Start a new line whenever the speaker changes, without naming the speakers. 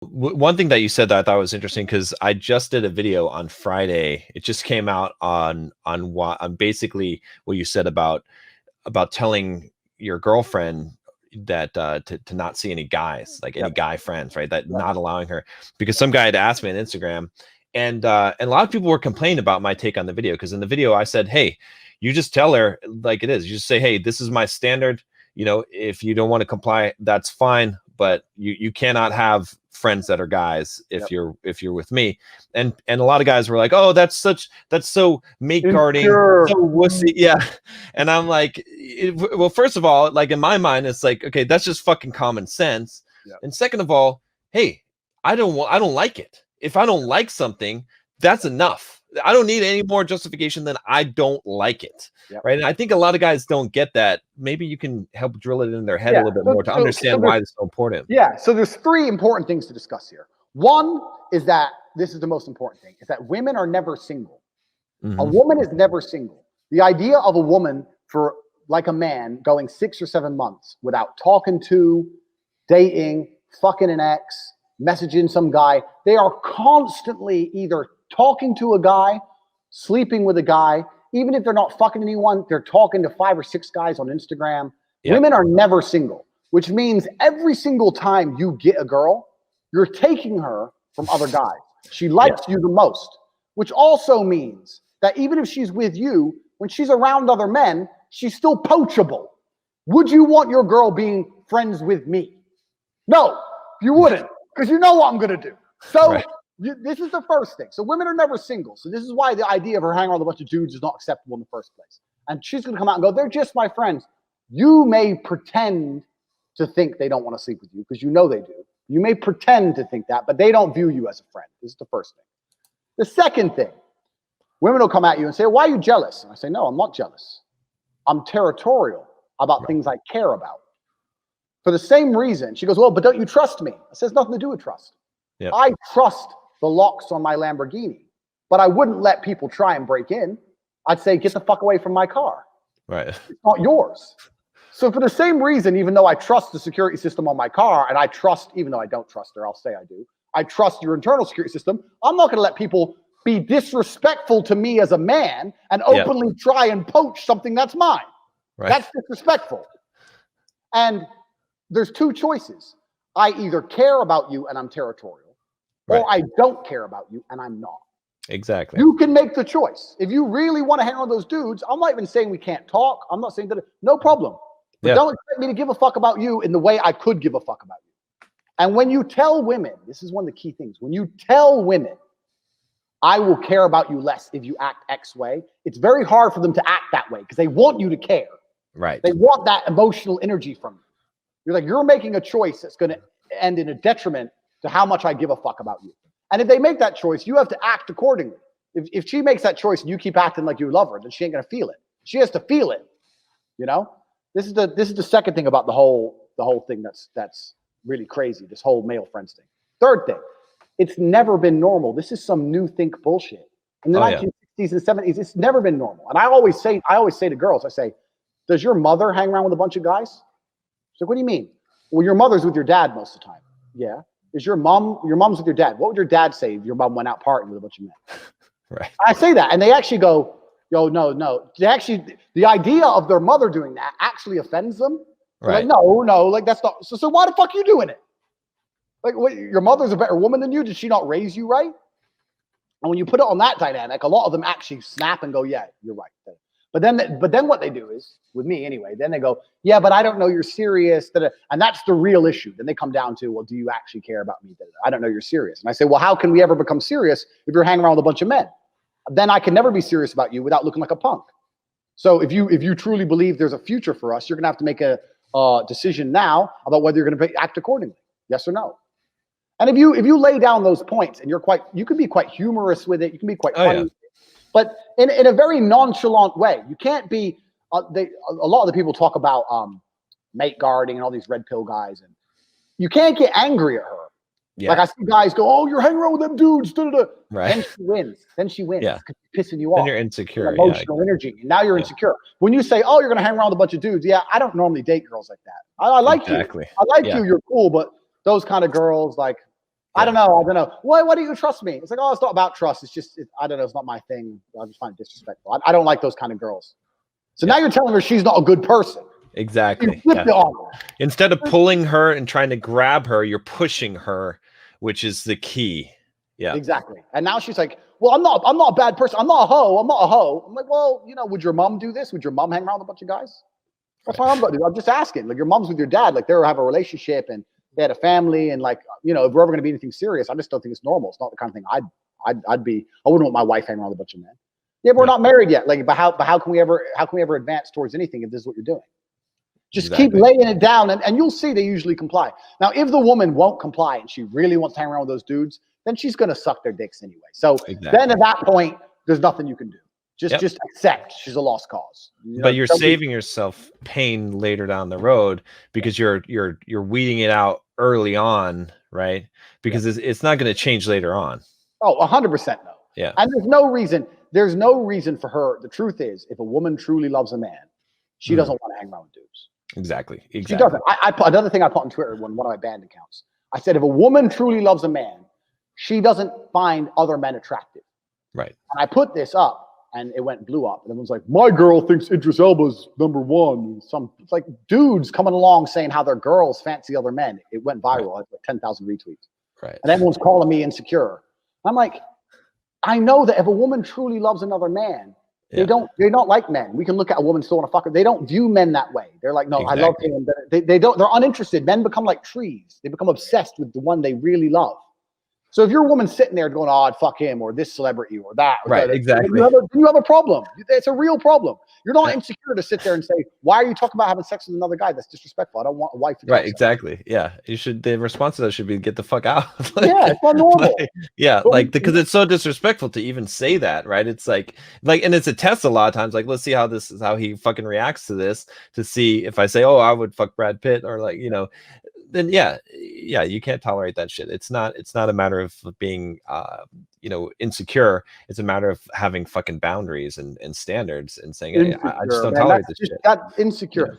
One thing that you said that I thought was interesting, because I just did a video on Friday. It just came out on basically what you said about telling your girlfriend that to not see any guys, like any guy friends, right? That not allowing her, because some guy had asked me on Instagram, and a lot of people were complaining about my take on the video, because in the video I said, hey, you just tell her like it is. You just say, hey, this is my standard. You know, if you don't want to comply, that's fine, but you cannot have friends that are guys if you're with me. And a lot of guys were like, oh, that's so mate guarding, so wussy. Yeah. And I'm like, well, first of all, like in my mind, it's like, okay, that's just fucking common sense. And second of all, hey, I don't like it. If I don't like something, that's enough. I don't need any more justification than I don't like it. Right. And I think a lot of guys don't get that. Maybe you can help drill it in their head a little bit more to understand why it's so important.
Yeah. So there's three important things to discuss here. One is that this is the most important thing, is that women are never single. A woman is never single. The idea of a woman for like a man going 6 or 7 months without talking to, dating, fucking an ex, messaging some guy, they are constantly either talking to a guy, sleeping with a guy. Even if they're not fucking anyone, they're talking to 5 or 6 guys on Instagram. Women are never single, which means every single time you get a girl, you're taking her from other guys. She likes you the most, which also means that even if she's with you, when she's around other men, she's still poachable. Would you want your girl being friends with me? No, you wouldn't, because you know what I'm going to do. So this is the first thing. So women are never single. So this is why the idea of her hanging around with a bunch of dudes is not acceptable in the first place. And she's going to come out and go, they're just my friends. You may pretend to think they don't want to sleep with you, because you know they do. You may pretend to think that, but they don't view you as a friend. This is the first thing. The second thing, women will come at you and say, why are you jealous? And I say, no, I'm not jealous. I'm territorial about things I care about. For the same reason, she goes, well, but don't you trust me? I says, nothing to do with trust. I trust the locks on my Lamborghini, but I wouldn't let people try and break in. I'd say, get the fuck away from my car.
Right.
It's not yours. So for the same reason, even though I trust the security system on my car, and I trust, even though I don't trust her, I'll say I do, I trust your internal security system, I'm not going to let people be disrespectful to me as a man and openly try and poach something that's mine. That's disrespectful. And there's two choices. I either care about you and I'm territorial, or I don't care about you and I'm not.
Exactly.
You can make the choice. If you really want to hang on with those dudes, I'm not even saying we can't talk. I'm not saying that. No problem. But don't expect me to give a fuck about you in the way I could give a fuck about you. And when you tell women, this is one of the key things, when you tell women, I will care about you less if you act X way, it's very hard for them to act that way because they want you to care.
Right.
They want that emotional energy from you. You're like, you're making a choice that's going to end in a detriment to how much I give a fuck about you. And if they make that choice, you have to act accordingly. If she makes that choice and you keep acting like you love her, then she ain't going to feel it. She has to feel it. You know, this is the second thing about the whole thing that's really crazy. This whole male friends thing. Third thing, it's never been normal. This is some new think bullshit. In the 1960s and 70s, it's never been normal. And I always say to girls, I say, does your mother hang around with a bunch of guys? She's like, what do you mean? Well, your mother's with your dad most of the time. Yeah. Is your mom's with your dad? What would your dad say if your mom went out partying with a bunch of men?
Right.
I say that, and they actually go, yo, no. They actually, the idea of their mother doing that actually offends them. Right. Like, no, like that's not. So why the fuck are you doing it? Like, what, your mother's a better woman than you. Did she not raise you right? And when you put it on that dynamic, a lot of them actually snap and go, yeah, you're right. But then what they do is, with me anyway, then they go, yeah, but I don't know you're serious. And that's the real issue. Then they come down to, well, do you actually care about me? I don't know you're serious. And I say, well, how can we ever become serious if you're hanging around with a bunch of men? Then I can never be serious about you without looking like a punk. So if you truly believe there's a future for us, you're going to have to make a decision now about whether you're going to act accordingly. Yes or no. And if you lay down those points and you can be quite humorous with it. You can be quite funny. Yeah. But in a very nonchalant way. You can't be, a lot of the people talk about mate guarding and all these red pill guys. And you can't get angry at her. Yeah. Like I see guys go, oh, you're hanging around with them dudes. Right. Then she wins. Yeah. Because she's pissing you off.
Then you're insecure.
Emotional energy. And now you're insecure. When you say, oh, you're going to hang around with a bunch of dudes. Yeah, I don't normally date girls like that. I like you. I like you. You're cool. But those kind of girls, like, I don't know. Why do you trust me? It's like, oh, it's not about trust. It's just, I don't know. It's not my thing. I just find it disrespectful. I don't like those kind of girls. So now you're telling her she's not a good person.
Exactly. Instead of pulling her and trying to grab her, you're pushing her, which is the key. Yeah,
exactly. And now she's like, well, I'm not a bad person. I'm not a hoe. I'm not a hoe. I'm like, well, you know, would your mom do this? Would your mom hang around with a bunch of guys? That's what I'm going to do. I'm just asking. Like, your mom's with your dad. Like, they have a relationship and they had a family. And like, you know, if we're ever going to be anything serious, I just don't think it's normal. It's not the kind of thing I'd be. I wouldn't want my wife hanging around with a bunch of men. Yeah, but we're not married yet. Like, but how can we ever advance towards anything if this is what you're doing? Just keep laying it down, and you'll see they usually comply. Now, if the woman won't comply and she really wants to hang around with those dudes, then she's going to suck their dicks anyway. So then at that point, there's nothing you can do. Just accept she's a lost cause. You know,
but you're saving yourself pain later down the road because you're weeding it out early on, right? Because it's not going to change later on.
Oh, 100% no.
Yeah.
And there's no reason for her. The truth is, if a woman truly loves a man, she doesn't want to hang around with dudes.
Exactly.
She doesn't. I put another thing I put on Twitter when one of my banned accounts. I said, if a woman truly loves a man, she doesn't find other men attractive.
Right.
And I put this up, and it blew up. And everyone's like, my girl thinks Idris Elba's #1. It's like dudes coming along saying how their girls fancy other men. It went viral. Right. Like 10,000 retweets.
Right.
And everyone's calling me insecure. I'm like, I know that if a woman truly loves another man, they're not like men. We can look at a woman still want to fuck her. They don't view men that way. They're like, no, I love him. They're uninterested. Men become like trees. They become obsessed with the one they really love. So if you're a woman sitting there going, oh, I'd fuck him or this celebrity or that. Or
right,
that,
exactly.
You have a problem. It's a real problem. You're not insecure to sit there and say, why are you talking about having sex with another guy? That's disrespectful. I don't want a wife.
Right, exactly. Yeah. The response to that should be get the fuck out.
Yeah, it's not normal.
Because it's so disrespectful to even say that, right? It's like, and it's a test a lot of times. Like, let's see how he fucking reacts to this to see if I say, oh, I would fuck Brad Pitt or like, you know, then you can't tolerate that shit. It's not a matter of being insecure. It's a matter of having fucking boundaries and standards and saying, hey, I just don't tolerate this shit.
That insecure.